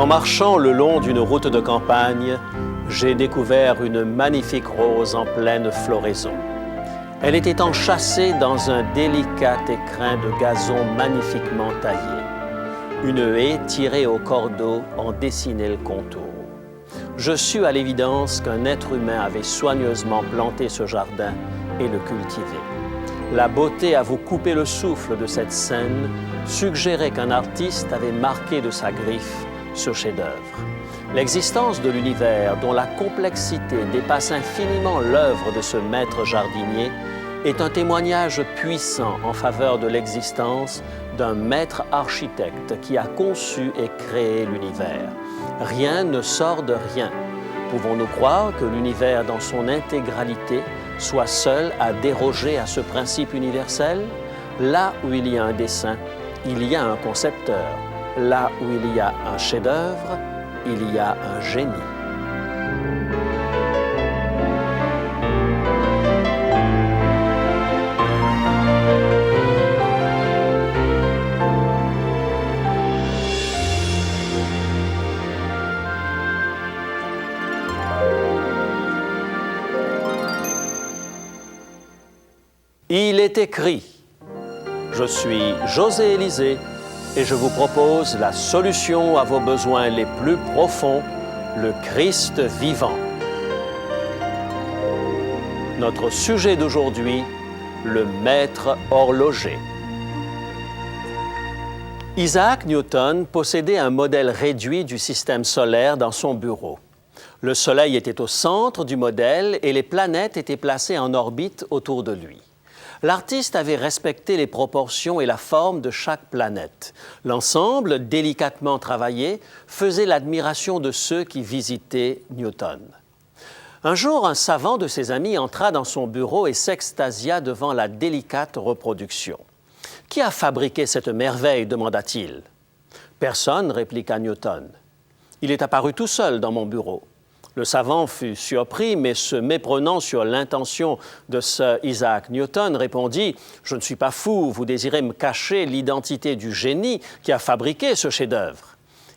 En marchant le long d'une route de campagne, j'ai découvert une magnifique rose en pleine floraison. Elle était enchâssée dans un délicat écrin de gazon magnifiquement taillé. Une haie tirée au cordeau en dessinait le contour. Je sus à l'évidence qu'un être humain avait soigneusement planté ce jardin et le cultivé. La beauté à vous couper le souffle de cette scène suggérait qu'un artiste avait marqué de sa griffe ce chef-d'œuvre. L'existence de l'univers, dont la complexité dépasse infiniment l'œuvre de ce maître jardinier, est un témoignage puissant en faveur de l'existence d'un maître architecte qui a conçu et créé l'univers. Rien ne sort de rien. Pouvons-nous croire que l'univers dans son intégralité soit seul à déroger à ce principe universel? Là où il y a un dessin, il y a un concepteur. Là où il y a un chef-d'œuvre, il y a un génie. Il est écrit, je suis José Élisée et je vous propose la solution à vos besoins les plus profonds, le Christ vivant. Notre sujet d'aujourd'hui, le maître horloger. Isaac Newton possédait un modèle réduit du système solaire dans son bureau. Le Soleil était au centre du modèle et les planètes étaient placées en orbite autour de lui. L'artiste avait respecté les proportions et la forme de chaque planète. L'ensemble, délicatement travaillé, faisait l'admiration de ceux qui visitaient Newton. Un jour, un savant de ses amis entra dans son bureau et s'extasia devant la délicate reproduction. « Qui a fabriqué cette merveille ?» demanda-t-il. « Personne » répliqua Newton. « Il est apparu tout seul dans mon bureau. » Le savant fut surpris, mais se méprenant sur l'intention de Sir Isaac Newton, répondit « Je ne suis pas fou, vous désirez me cacher l'identité du génie qui a fabriqué ce chef-d'œuvre. »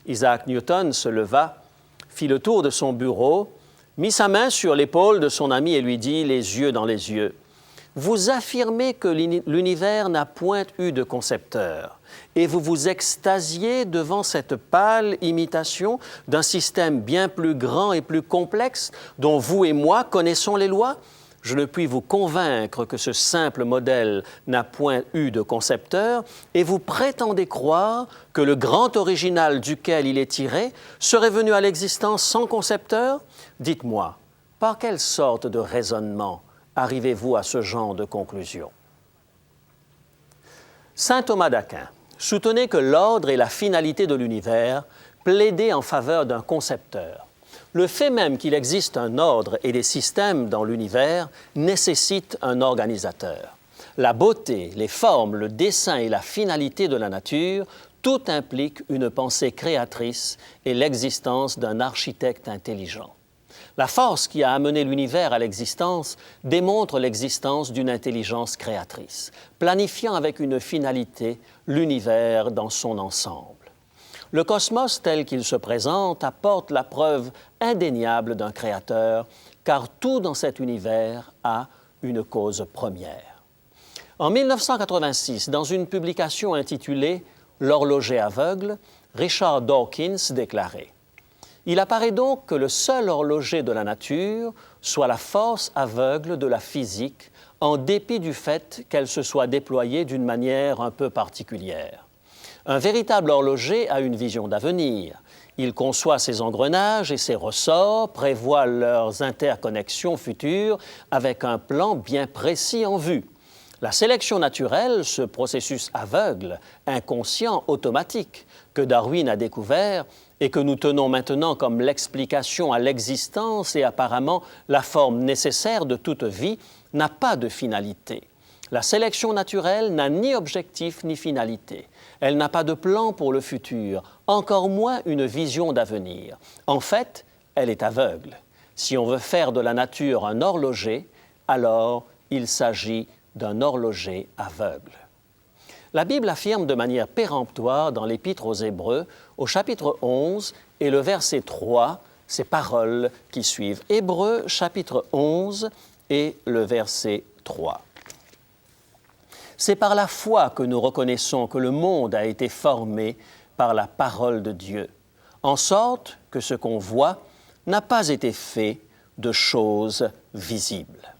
Isaac Newton se leva, fit le tour de son bureau, mit sa main sur l'épaule de son ami et lui dit, les yeux dans les yeux, « Vous affirmez que l'univers n'a point eu de concepteur. Et vous vous extasiez devant cette pâle imitation d'un système bien plus grand et plus complexe dont vous et moi connaissons les lois? Je ne puis vous convaincre que ce simple modèle n'a point eu de concepteur et vous prétendez croire que le grand original duquel il est tiré serait venu à l'existence sans concepteur? Dites-moi, par quelle sorte de raisonnement arrivez-vous à ce genre de conclusion? Saint Thomas d'Aquin soutenait que l'ordre et la finalité de l'univers plaidaient en faveur d'un concepteur. Le fait même qu'il existe un ordre et des systèmes dans l'univers nécessite un organisateur. La beauté, les formes, le dessin et la finalité de la nature, tout implique une pensée créatrice et l'existence d'un architecte intelligent. La force qui a amené l'univers à l'existence démontre l'existence d'une intelligence créatrice, planifiant avec une finalité l'univers dans son ensemble. Le cosmos tel qu'il se présente apporte la preuve indéniable d'un créateur, car tout dans cet univers a une cause première. En 1986, dans une publication intitulée « L'horloger aveugle », Richard Dawkins déclarait « Il apparaît donc que le seul horloger de la nature soit la force aveugle de la physique, en dépit du fait qu'elle se soit déployée d'une manière un peu particulière. Un véritable horloger a une vision d'avenir. Il conçoit ses engrenages et ses ressorts, prévoit leurs interconnexions futures avec un plan bien précis en vue. La sélection naturelle, ce processus aveugle, inconscient, automatique, que Darwin a découvert et que nous tenons maintenant comme l'explication à l'existence et apparemment la forme nécessaire de toute vie, n'a pas de finalité. La sélection naturelle n'a ni objectif ni finalité. Elle n'a pas de plan pour le futur, encore moins une vision d'avenir. En fait, elle est aveugle. Si on veut faire de la nature un horloger, alors il s'agit d'un horloger aveugle. La Bible affirme de manière péremptoire dans l'Épître aux Hébreux, au chapitre 11 et le verset 3, ces paroles qui suivent. Hébreux, chapitre 11 et le verset 3. C'est par la foi que nous reconnaissons que le monde a été formé par la parole de Dieu, en sorte que ce qu'on voit n'a pas été fait de choses visibles.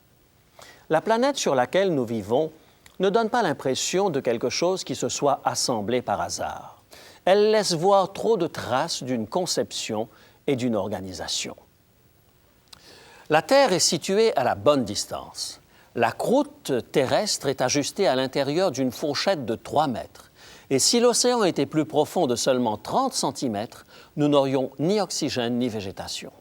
La planète sur laquelle nous vivons ne donne pas l'impression de quelque chose qui se soit assemblé par hasard. Elle laisse voir trop de traces d'une conception et d'une organisation. La Terre est située à la bonne distance. La croûte terrestre est ajustée à l'intérieur d'une fourchette de 3 mètres. Et si l'océan était plus profond de seulement 30 cm, nous n'aurions ni oxygène ni végétation.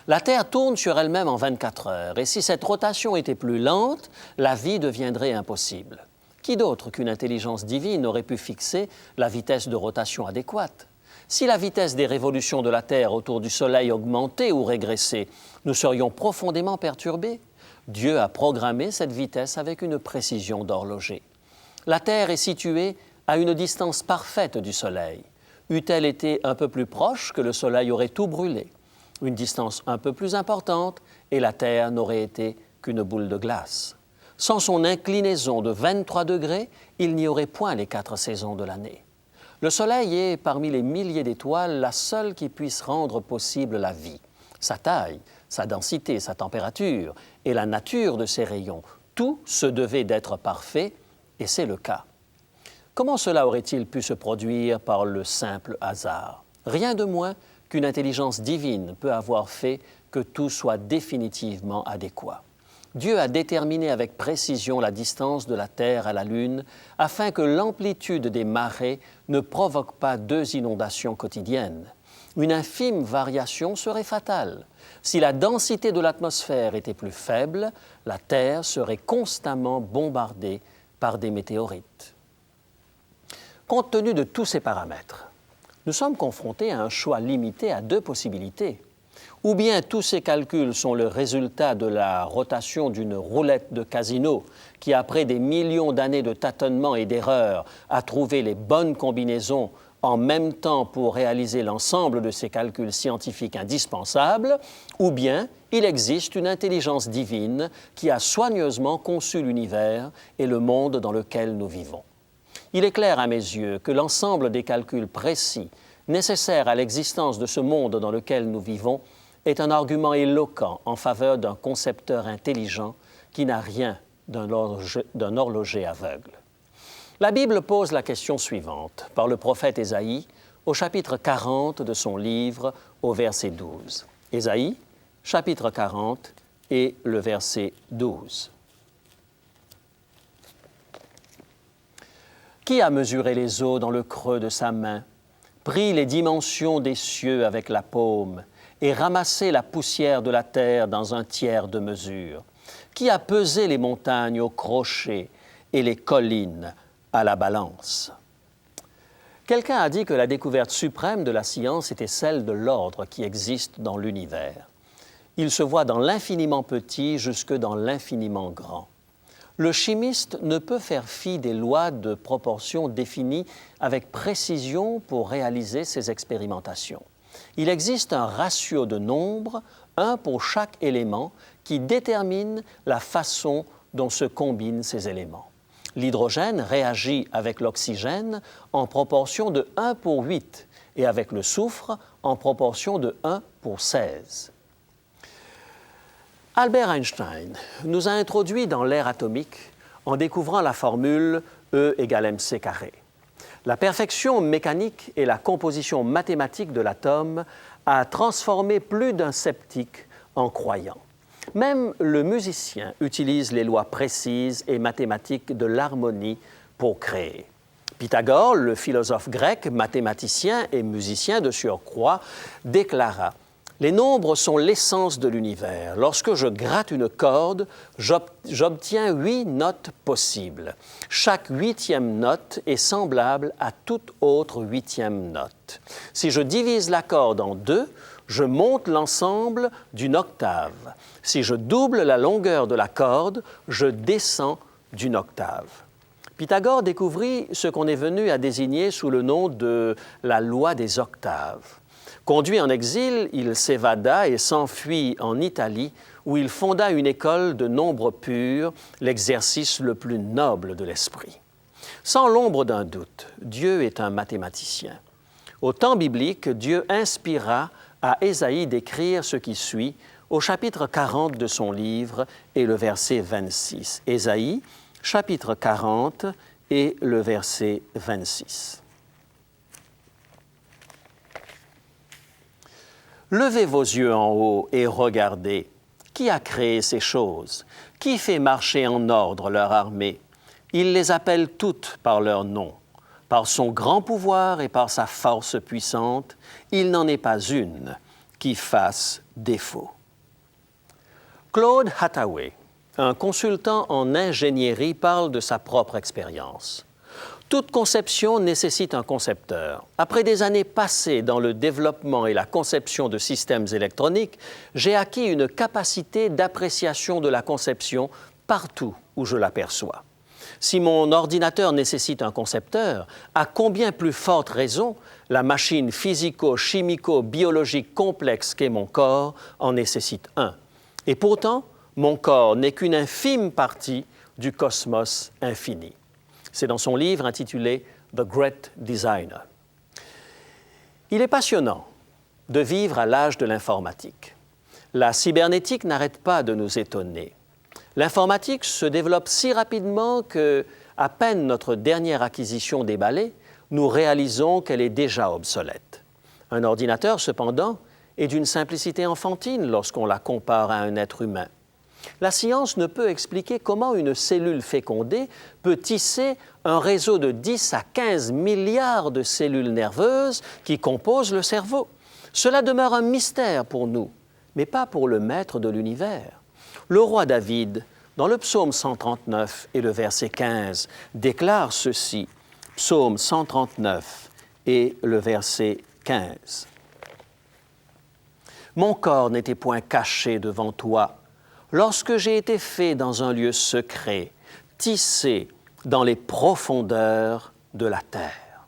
La Terre tourne sur elle-même en 24 heures, et si cette rotation était plus lente, la vie deviendrait impossible. Qui d'autre qu'une intelligence divine aurait pu fixer la vitesse de rotation adéquate? Si la vitesse des révolutions de la Terre autour du Soleil augmentait ou régressait, nous serions profondément perturbés. Dieu a programmé cette vitesse avec une précision d'horloger. La Terre est située à une distance parfaite du Soleil. Eût-elle été un peu plus proche, que le Soleil aurait tout brûlé. Une distance un peu plus importante et la Terre n'aurait été qu'une boule de glace. Sans son inclinaison de 23 degrés, il n'y aurait point les 4 saisons de l'année. Le Soleil est, parmi les milliers d'étoiles, la seule qui puisse rendre possible la vie. Sa taille, sa densité, sa température et la nature de ses rayons, tout se devait d'être parfait, et c'est le cas. Comment cela aurait-il pu se produire par le simple hasard? Rien de moins qu'une intelligence divine peut avoir fait que tout soit définitivement adéquat. Dieu a déterminé avec précision la distance de la Terre à la Lune afin que l'amplitude des marées ne provoque pas 2 inondations quotidiennes. Une infime variation serait fatale. Si la densité de l'atmosphère était plus faible, la Terre serait constamment bombardée par des météorites. Compte tenu de tous ces paramètres, nous sommes confrontés à un choix limité à 2 possibilités. Ou bien tous ces calculs sont le résultat de la rotation d'une roulette de casino qui, après des millions d'années de tâtonnements et d'erreurs, a trouvé les bonnes combinaisons en même temps pour réaliser l'ensemble de ces calculs scientifiques indispensables, ou bien il existe une intelligence divine qui a soigneusement conçu l'univers et le monde dans lequel nous vivons. Il est clair à mes yeux que l'ensemble des calculs précis nécessaires à l'existence de ce monde dans lequel nous vivons est un argument éloquent en faveur d'un concepteur intelligent qui n'a rien d'un horloger aveugle. La Bible pose la question suivante par le prophète Ésaïe au chapitre 40 de son livre au verset 12. Ésaïe, chapitre 40 et le verset 12. Qui a mesuré les eaux dans le creux de sa main, pris les dimensions des cieux avec la paume et ramassé la poussière de la terre dans un tiers de mesure? Qui a pesé les montagnes au crochet et les collines à la balance? Quelqu'un a dit que la découverte suprême de la science était celle de l'ordre qui existe dans l'univers. Il se voit dans l'infiniment petit jusque dans l'infiniment grand. Le chimiste ne peut faire fi des lois de proportion définies avec précision pour réaliser ses expérimentations. Il existe un ratio de nombres, un pour chaque élément, qui détermine la façon dont se combinent ces éléments. L'hydrogène réagit avec l'oxygène en proportion de 1 pour 8 et avec le soufre en proportion de 1 pour 16. Albert Einstein nous a introduit dans l'ère atomique en découvrant la formule E égale mc². La perfection mécanique et la composition mathématique de l'atome a transformé plus d'un sceptique en croyant. Même le musicien utilise les lois précises et mathématiques de l'harmonie pour créer. Pythagore, le philosophe grec, mathématicien et musicien de surcroît, déclara « Les nombres sont l'essence de l'univers. Lorsque je gratte une corde, j'obtiens 8 notes possibles. Chaque 8e note est semblable à toute autre 8e note. Si je divise la corde en 2, je monte l'ensemble d'une octave. Si je double la longueur de la corde, je descends d'une octave. » Pythagore découvrit ce qu'on est venu à désigner sous le nom de la loi des octaves. Conduit en exil, il s'évada et s'enfuit en Italie, où il fonda une école de nombres purs, l'exercice le plus noble de l'esprit. Sans l'ombre d'un doute, Dieu est un mathématicien. Au temps biblique, Dieu inspira à Ésaïe d'écrire ce qui suit au chapitre 40 de son livre et le verset 26. Ésaïe, chapitre 40 et le verset 26. Levez vos yeux en haut et regardez. Qui a créé ces choses? Qui fait marcher en ordre leur armée? Il les appelle toutes par leur nom. Par son grand pouvoir et par sa force puissante, il n'en est pas une qui fasse défaut. Claude Hathaway, un consultant en ingénierie, parle de sa propre expérience. Toute conception nécessite un concepteur. Après des années passées dans le développement et la conception de systèmes électroniques, j'ai acquis une capacité d'appréciation de la conception partout où je l'aperçois. Si mon ordinateur nécessite un concepteur, à combien plus forte raison la machine physico-chimico-biologique complexe qu'est mon corps en nécessite un. Et pourtant, mon corps n'est qu'une infime partie du cosmos infini. C'est dans son livre intitulé « The Great Designer ». Il est passionnant de vivre à l'âge de l'informatique. La cybernétique n'arrête pas de nous étonner. L'informatique se développe si rapidement que, à peine notre dernière acquisition déballée, nous réalisons qu'elle est déjà obsolète. Un ordinateur, cependant, est d'une simplicité enfantine lorsqu'on la compare à un être humain. La science ne peut expliquer comment une cellule fécondée peut tisser un réseau de 10 à 15 milliards de cellules nerveuses qui composent le cerveau. Cela demeure un mystère pour nous, mais pas pour le maître de l'univers. Le roi David, dans le psaume 139 et le verset 15, déclare ceci, psaume 139 et le verset 15. « Mon corps n'était point caché devant toi, lorsque j'ai été fait dans un lieu secret, tissé dans les profondeurs de la terre. »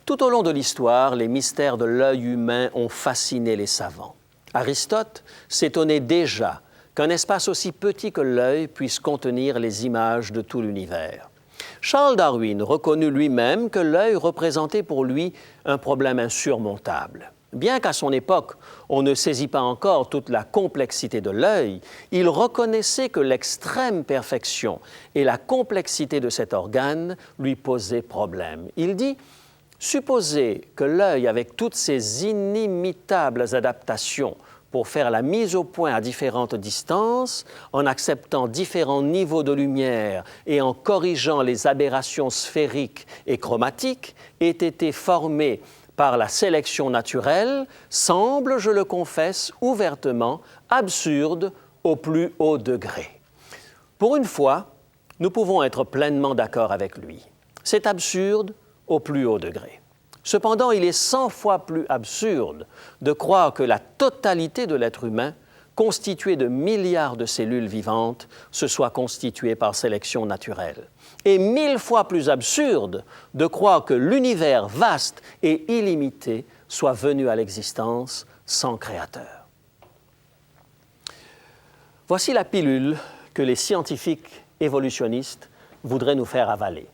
Tout au long de l'histoire, les mystères de l'œil humain ont fasciné les savants. Aristote s'étonnait déjà qu'un espace aussi petit que l'œil puisse contenir les images de tout l'univers. Charles Darwin reconnut lui-même que l'œil représentait pour lui un problème insurmontable. Bien qu'à son époque, on ne saisit pas encore toute la complexité de l'œil, il reconnaissait que l'extrême perfection et la complexité de cet organe lui posaient problème. Il dit « Supposez que l'œil, avec toutes ses inimitables adaptations pour faire la mise au point à différentes distances, en acceptant différents niveaux de lumière et en corrigeant les aberrations sphériques et chromatiques, ait été formé par la sélection naturelle, semble, je le confesse ouvertement, absurde au plus haut degré. » Pour une fois, nous pouvons être pleinement d'accord avec lui. C'est absurde au plus haut degré. Cependant, il est 100 fois plus absurde de croire que la totalité de l'être humain, constituée de milliards de cellules vivantes, se soit constituée par sélection naturelle. Et 1000 fois plus absurde de croire que l'univers vaste et illimité soit venu à l'existence sans créateur. Voici la pilule que les scientifiques évolutionnistes voudraient nous faire avaler.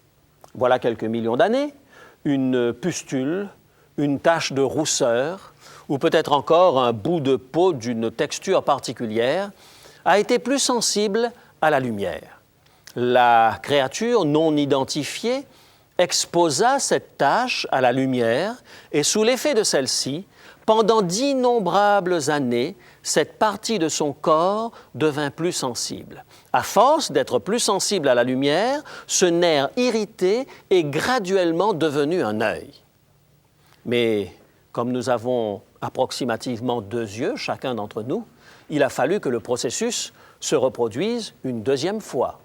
Voilà quelques millions d'années, une pustule, une tache de rousseur, ou peut-être encore un bout de peau d'une texture particulière, a été plus sensible à la lumière. La créature non identifiée exposa cette tache à la lumière et sous l'effet de celle-ci, pendant d'innombrables années, cette partie de son corps devint plus sensible. À force d'être plus sensible à la lumière, ce nerf irrité est graduellement devenu un œil. Mais comme nous avons approximativement 2 yeux, chacun d'entre nous, il a fallu que le processus se reproduise une deuxième fois.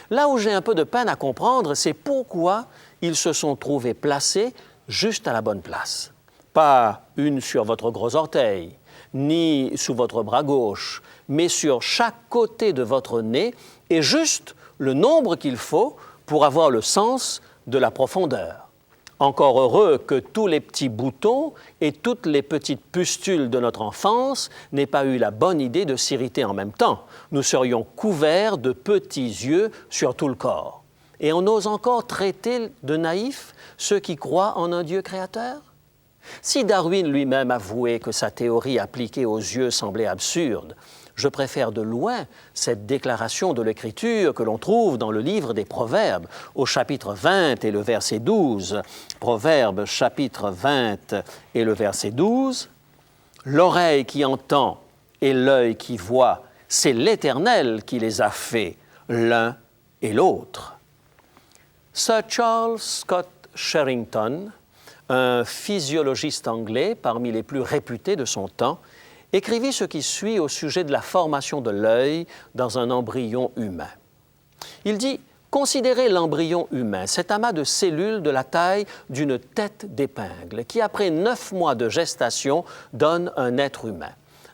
Là où j'ai un peu de peine à comprendre, c'est pourquoi ils se sont trouvés placés juste à la bonne place. Pas une sur votre gros orteil, ni sous votre bras gauche, mais sur chaque côté de votre nez et juste le nombre qu'il faut pour avoir le sens de la profondeur. Encore heureux que tous les petits boutons et toutes les petites pustules de notre enfance n'aient pas eu la bonne idée de s'irriter en même temps. Nous serions couverts de petits yeux sur tout le corps. Et on ose encore traiter de naïfs ceux qui croient en un Dieu créateur? Si Darwin lui-même avouait que sa théorie appliquée aux yeux semblait absurde, je préfère de loin cette déclaration de l'Écriture que l'on trouve dans le livre des Proverbes, au chapitre 20 et le verset 12. Proverbes, chapitre 20 et le verset 12. « L'oreille qui entend et l'œil qui voit, c'est l'Éternel qui les a faits, l'un et l'autre. » Sir Charles Scott Sherrington, un physiologiste anglais parmi les plus réputés de son temps, écrivit ce qui suit au sujet de la formation de l'œil dans un embryon humain. Il dit « Considérez l'embryon humain, cet amas de cellules de la taille d'une tête d'épingle qui, après 9 mois de gestation, donne un être humain.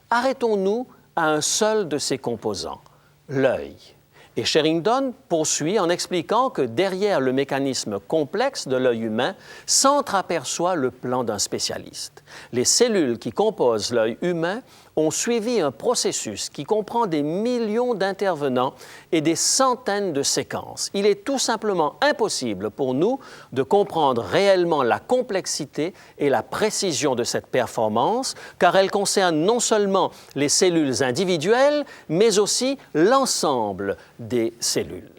Arrêtons-nous à un seul de ses composants, l'œil. » Et Sherrington poursuit en expliquant que derrière le mécanisme complexe de l'œil humain s'entreaperçoit le plan d'un spécialiste. Les cellules qui composent l'œil humain ont suivi un processus qui comprend des millions d'intervenants et des centaines de séquences. Il est tout simplement impossible pour nous de comprendre réellement la complexité et la précision de cette performance, car elle concerne non seulement les cellules individuelles, mais aussi l'ensemble des cellules.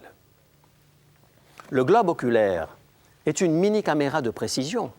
Le globe oculaire est une mini-caméra de précision.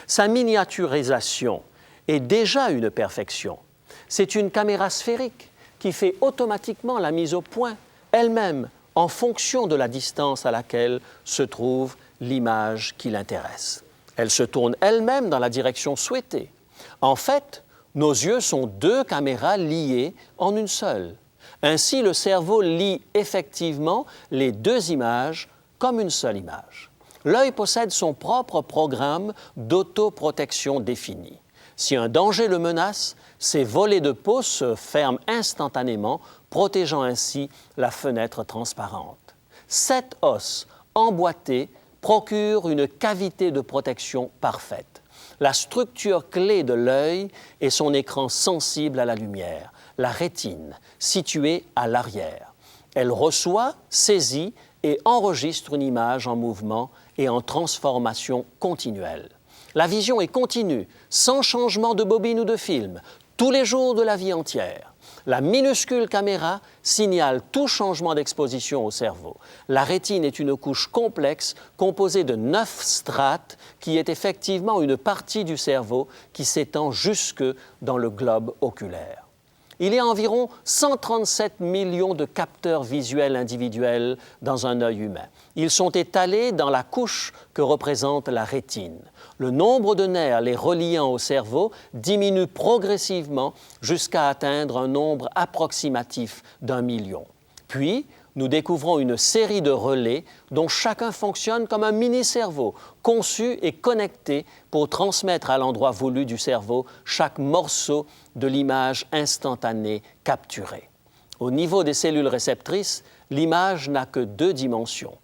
Sa miniaturisation est déjà une perfection. C'est une caméra sphérique qui fait automatiquement la mise au point, elle-même, en fonction de la distance à laquelle se trouve l'image qui l'intéresse. Elle se tourne elle-même dans la direction souhaitée. En fait, nos yeux sont 2 caméras liées en une seule. Ainsi, le cerveau lit effectivement les 2 images comme une seule image. L'œil possède son propre programme d'autoprotection défini. Si un danger le menace, ses volets de peau se ferment instantanément, protégeant ainsi la fenêtre transparente. 7 os emboîtés procurent une cavité de protection parfaite. La structure clé de l'œil est son écran sensible à la lumière, la rétine, située à l'arrière. Elle reçoit, saisit et enregistre une image en mouvement et en transformation continuelle. La vision est continue, sans changement de bobine ou de film, tous les jours de la vie entière. La minuscule caméra signale tout changement d'exposition au cerveau. La rétine est une couche complexe composée de 9 strates qui est effectivement une partie du cerveau qui s'étend jusque dans le globe oculaire. Il y a environ 137 millions de capteurs visuels individuels dans un œil humain. Ils sont étalés dans la couche que représente la rétine. Le nombre de nerfs les reliant au cerveau diminue progressivement jusqu'à atteindre un nombre approximatif d'1 million. Puis, nous découvrons une série de relais dont chacun fonctionne comme un mini-cerveau, conçu et connecté pour transmettre à l'endroit voulu du cerveau chaque morceau de l'image instantanée capturée. Au niveau des cellules réceptrices, l'image n'a que 2 dimensions.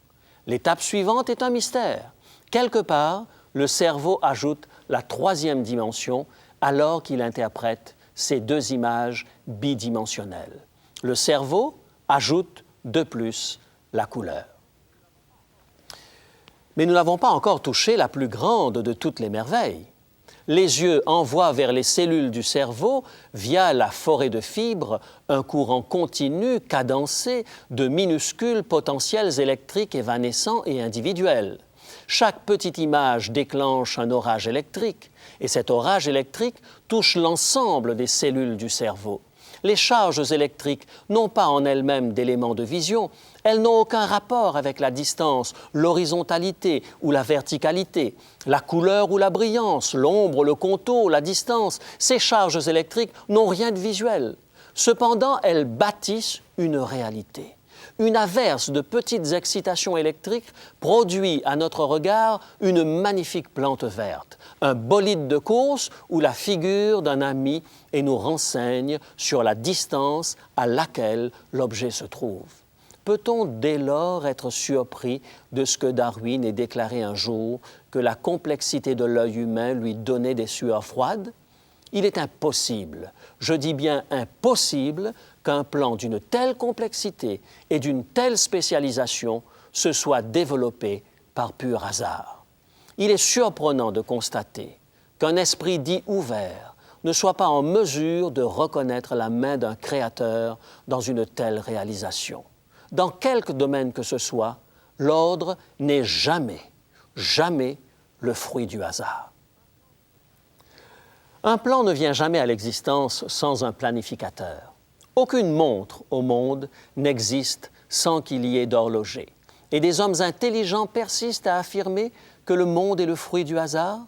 L'étape suivante est un mystère. Quelque part, le cerveau ajoute la 3e dimension alors qu'il interprète ces 2 images bidimensionnelles. Le cerveau ajoute de plus la couleur. Mais nous n'avons pas encore touché la plus grande de toutes les merveilles. Les yeux envoient vers les cellules du cerveau, via la forêt de fibres, un courant continu, cadencé, de minuscules potentiels électriques évanescents et individuels. Chaque petite image déclenche un orage électrique, et cet orage électrique touche l'ensemble des cellules du cerveau. Les charges électriques n'ont pas en elles-mêmes d'éléments de vision. Elles n'ont aucun rapport avec la distance, l'horizontalité ou la verticalité, la couleur ou la brillance, l'ombre, le contour, la distance. Ces charges électriques n'ont rien de visuel. Cependant, elles bâtissent une réalité. Une averse de petites excitations électriques produit à notre regard une magnifique plante verte, un bolide de course ou la figure d'un ami et nous renseigne sur la distance à laquelle l'objet se trouve. peut-on dès lors être surpris de ce que Darwin ait déclaré un jour que la complexité de l'œil humain lui donnait des sueurs froides? Il est impossible, je dis bien impossible, qu'un plan d'une telle complexité et d'une telle spécialisation se soit développé par pur hasard. Il est surprenant de constater qu'un esprit dit ouvert ne soit pas en mesure de reconnaître la main d'un créateur dans une telle réalisation. Dans quelque domaine que ce soit, l'ordre n'est jamais, jamais le fruit du hasard. Un plan ne vient jamais à l'existence sans un planificateur. Aucune montre au monde n'existe sans qu'il y ait d'horloger. Et des hommes intelligents persistent à affirmer que le monde est le fruit du hasard?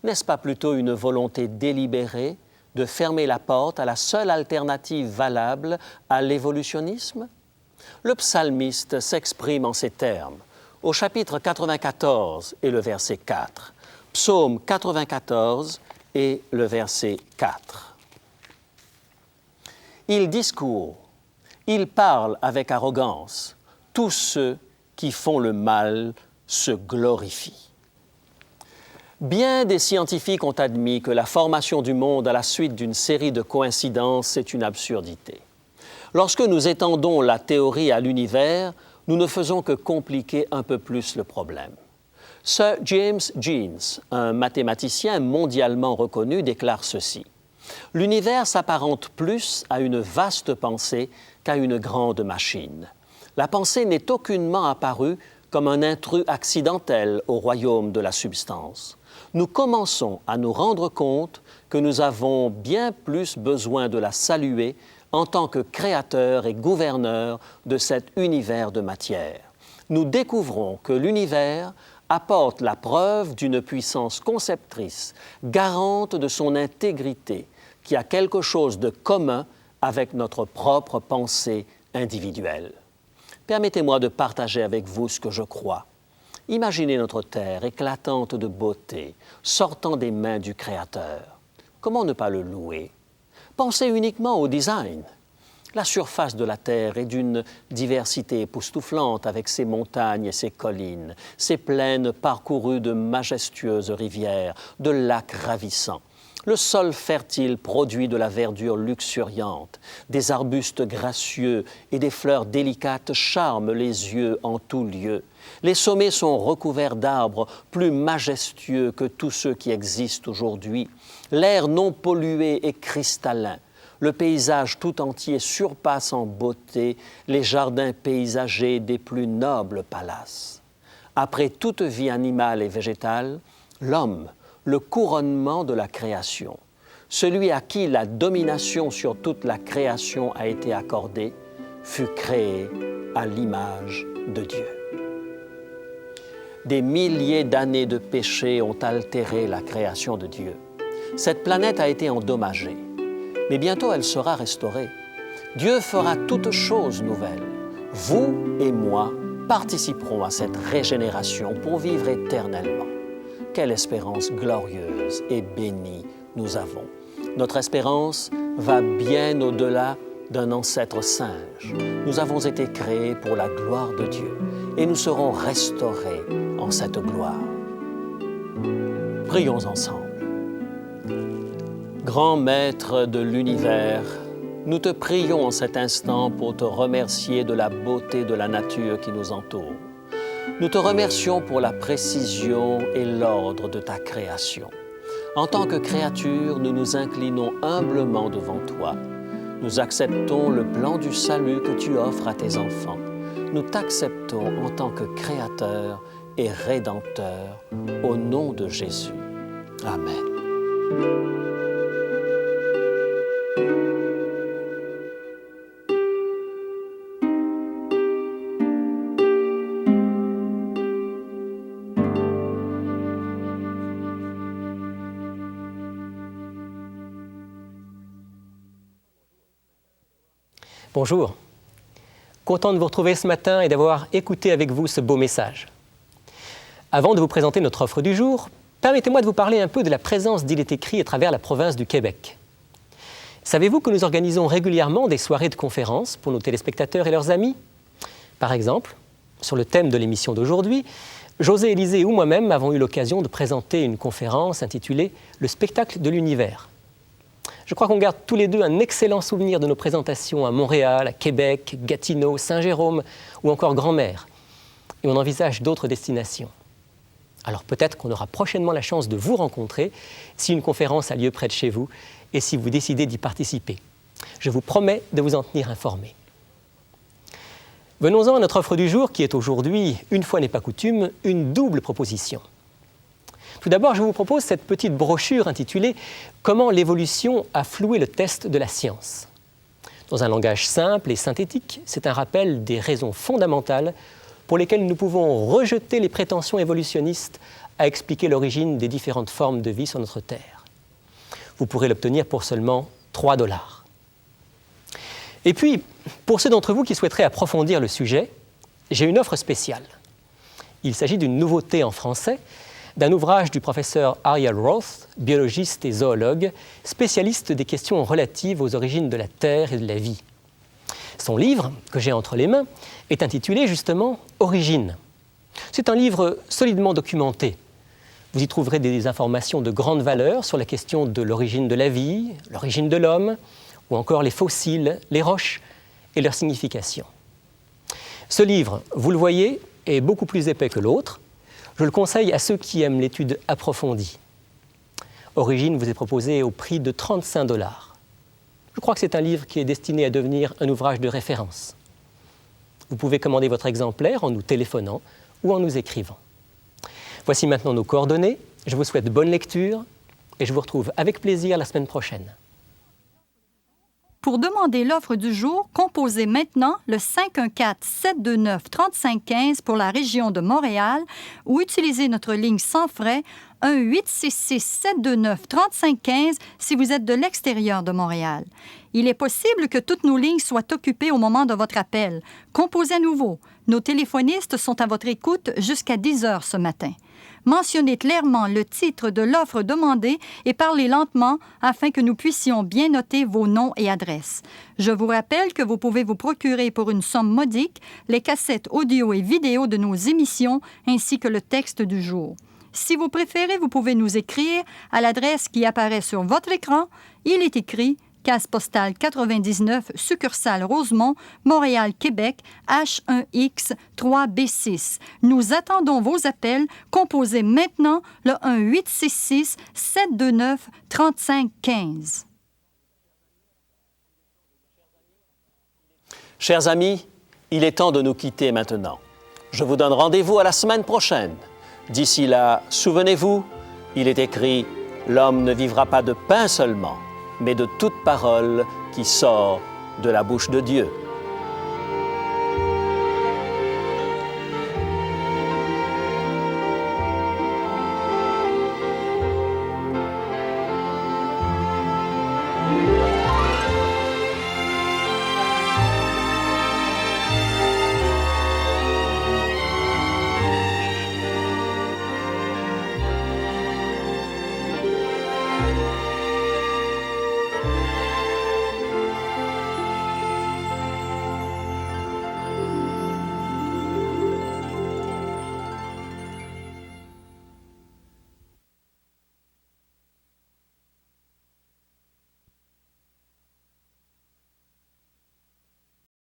N'est-ce pas plutôt une volonté délibérée de fermer la porte à la seule alternative valable à l'évolutionnisme? Le psalmiste s'exprime en ces termes, au chapitre 94 et le verset 4. Psaume 94 et le verset 4. Il discourt, il parle avec arrogance, tous ceux qui font le mal se glorifient. Bien des scientifiques ont admis que la formation du monde à la suite d'une série de coïncidences est une absurdité. Lorsque nous étendons la théorie à l'univers, nous ne faisons que compliquer un peu plus le problème. Sir James Jeans, un mathématicien mondialement reconnu, déclare ceci. « L'univers s'apparente plus à une vaste pensée qu'à une grande machine. La pensée n'est aucunement apparue comme un intrus accidentel au royaume de la substance. Nous commençons à nous rendre compte que nous avons bien plus besoin de la saluer en tant que créateur et gouverneur de cet univers de matière. Nous découvrons que l'univers apporte la preuve d'une puissance conceptrice, garante de son intégrité, qui a quelque chose de commun avec notre propre pensée individuelle. Permettez-moi de partager avec vous ce que je crois. Imaginez notre terre éclatante de beauté, sortant des mains du Créateur. Comment ne pas le louer? Pensez uniquement au design. La surface de la Terre est d'une diversité époustouflante avec ses montagnes et ses collines, ses plaines parcourues de majestueuses rivières, de lacs ravissants. Le sol fertile produit de la verdure luxuriante, des arbustes gracieux et des fleurs délicates charment les yeux en tout lieu. Les sommets sont recouverts d'arbres plus majestueux que tous ceux qui existent aujourd'hui. L'air non pollué est cristallin. Le paysage tout entier surpasse en beauté les jardins paysagers des plus nobles palaces. Après toute vie animale et végétale, l'homme, le couronnement de la création, celui à qui la domination sur toute la création a été accordée, fut créé à l'image de Dieu. Des milliers d'années de péché ont altéré la création de Dieu. Cette planète a été endommagée. Mais bientôt elle sera restaurée. Dieu fera toutes choses nouvelles. Vous et moi participerons à cette régénération pour vivre éternellement. Quelle espérance glorieuse et bénie nous avons. Notre espérance va bien au-delà d'un ancêtre singe. Nous avons été créés pour la gloire de Dieu et nous serons restaurés en cette gloire. Prions ensemble. Grand Maître de l'univers, nous te prions en cet instant pour te remercier de la beauté de la nature qui nous entoure. Nous te remercions pour la précision et l'ordre de ta création. En tant que créature, nous nous inclinons humblement devant toi. Nous acceptons le plan du salut que tu offres à tes enfants. Nous t'acceptons en tant que Créateur et Rédempteur, au nom de Jésus. Amen. Bonjour. Content de vous retrouver ce matin et d'avoir écouté avec vous ce beau message. Avant de vous présenter notre offre du jour, permettez-moi de vous parler un peu de la présence d'Il est écrit à travers la province du Québec. Savez-vous que nous organisons régulièrement des soirées de conférences pour nos téléspectateurs et leurs amis? Par exemple, sur le thème de l'émission d'aujourd'hui, José Élisée ou moi-même avons eu l'occasion de présenter une conférence intitulée « Le spectacle de l'univers ». Je crois qu'on garde tous les deux un excellent souvenir de nos présentations à Montréal, à Québec, Gatineau, Saint-Jérôme ou encore Grand-Mère. Et on envisage d'autres destinations. Alors peut-être qu'on aura prochainement la chance de vous rencontrer si une conférence a lieu près de chez vous et si vous décidez d'y participer. Je vous promets de vous en tenir informé. Venons-en à notre offre du jour qui est aujourd'hui, une fois n'est pas coutume, une double proposition. Tout d'abord, je vous propose cette petite brochure intitulée « Comment l'évolution a floué le test de la science ». Dans un langage simple et synthétique, c'est un rappel des raisons fondamentales pour lesquelles nous pouvons rejeter les prétentions évolutionnistes à expliquer l'origine des différentes formes de vie sur notre Terre. Vous pourrez l'obtenir pour seulement 3 $. Et puis, pour ceux d'entre vous qui souhaiteraient approfondir le sujet, j'ai une offre spéciale. Il s'agit d'une nouveauté en français, d'un ouvrage du professeur Ariel Roth, biologiste et zoologue, spécialiste des questions relatives aux origines de la Terre et de la vie. Son livre, que j'ai entre les mains, est intitulé justement « Origines ». C'est un livre solidement documenté. Vous y trouverez des informations de grande valeur sur la question de l'origine de la vie, l'origine de l'homme, ou encore les fossiles, les roches et leur signification. Ce livre, vous le voyez, est beaucoup plus épais que l'autre. Je le conseille à ceux qui aiment l'étude approfondie. Origine vous est proposé au prix de 35 $. Je crois que c'est un livre qui est destiné à devenir un ouvrage de référence. Vous pouvez commander votre exemplaire en nous téléphonant ou en nous écrivant. Voici maintenant nos coordonnées. Je vous souhaite bonne lecture et je vous retrouve avec plaisir la semaine prochaine. Pour demander l'offre du jour, composez maintenant le 514-729-3515 pour la région de Montréal ou utilisez notre ligne sans frais 1-866-729-3515 si vous êtes de l'extérieur de Montréal. Il est possible que toutes nos lignes soient occupées au moment de votre appel. Composez à nouveau. Nos téléphonistes sont à votre écoute jusqu'à 10 heures ce matin. Mentionnez clairement le titre de l'offre demandée et parlez lentement afin que nous puissions bien noter vos noms et adresses. Je vous rappelle que vous pouvez vous procurer pour une somme modique les cassettes audio et vidéo de nos émissions ainsi que le texte du jour. Si vous préférez, vous pouvez nous écrire à l'adresse qui apparaît sur votre écran. Il est écrit Case postale 99, succursale Rosemont, Montréal, Québec, H1X 3B6. Nous attendons vos appels. Composez maintenant le 1-866-729-3515. Chers amis, il est temps de nous quitter maintenant. Je vous donne rendez-vous à la semaine prochaine. D'ici là, souvenez-vous, il est écrit « L'homme ne vivra pas de pain seulement », mais de toute parole qui sort de la bouche de Dieu.